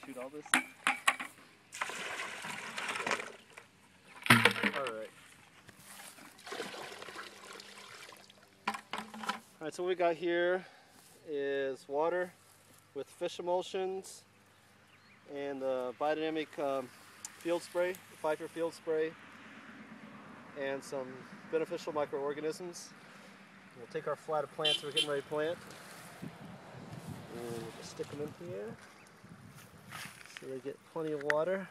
shoot all this. Alright. Alright, so what we got here is water with fish emulsions and the Biodynamic field spray, 5-year field spray, and some beneficial microorganisms. We'll take our flat of plants we're getting ready to plant, and we'll just stick them in here so they get plenty of water.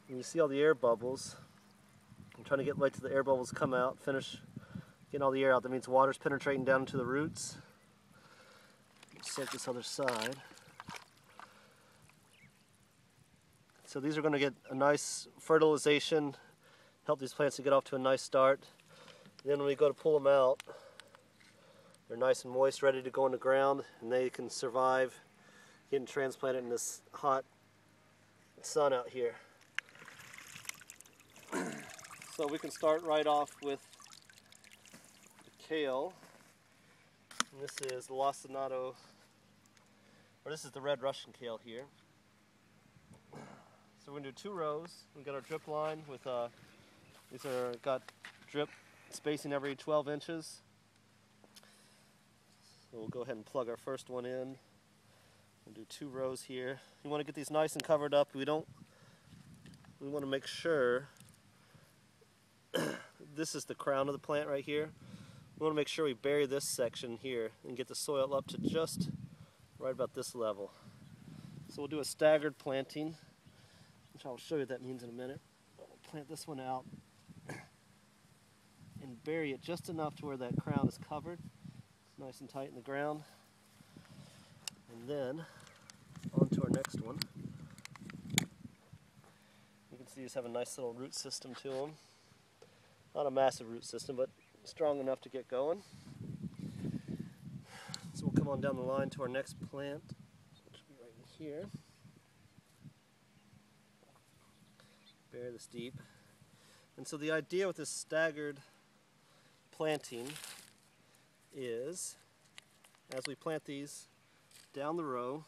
And you see all the air bubbles. I'm trying to get right to the air bubbles come out, finish getting all the air out. That means water's penetrating down into the roots. Soak this other side. So these are going to get a nice fertilization, help these plants to get off to a nice start. Then when we go to pull them out, they're nice and moist, ready to go in the ground, and they can survive getting transplanted in this hot sun out here. So we can start right off with the kale. And this is the lacinato, or this is the red Russian kale here. So we're going to do 2 rows. We've got our drip line with, these are got drip spacing every 12 inches. So we'll go ahead and plug our first one in. We'll do 2 rows here. You want to get these nice and covered up. We want to make sure this is the crown of the plant right here. We want to make sure we bury this section here and get the soil up to just right about this level. So we'll do a staggered planting, which I'll show you what that means in a minute. We'll plant this one out and bury it just enough to where that crown is covered. It's nice and tight in the ground. And then on to our next one. You can see these have a nice little root system to them. Not a massive root system, but strong enough to get going. So we'll come on down the line to our next plant, which will be right in here. Bury this deep. And so the idea with this staggered planting is, as we plant these down the row,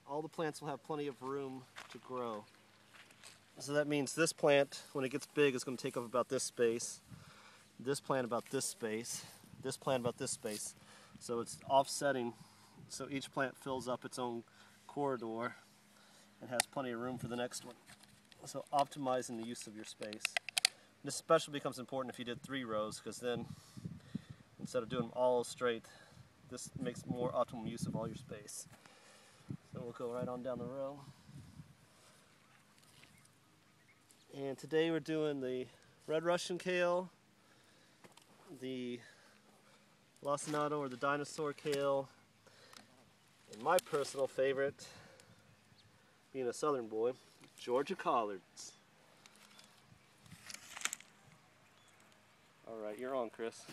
all the plants will have plenty of room to grow. So that means this plant, when it gets big, is going to take up about this space, this plant about this space, this plant about this space. So it's offsetting, so each plant fills up its own corridor and has plenty of room for the next one. So optimizing the use of your space. This especially becomes important if you did 3 rows, because then instead of doing them all straight, this makes more optimal use of all your space. So we'll go right on down the row. And today we're doing the red Russian kale, the lacinato or the dinosaur kale, and my personal favorite, being a southern boy, Georgia collards. Alright, you're on, Chris.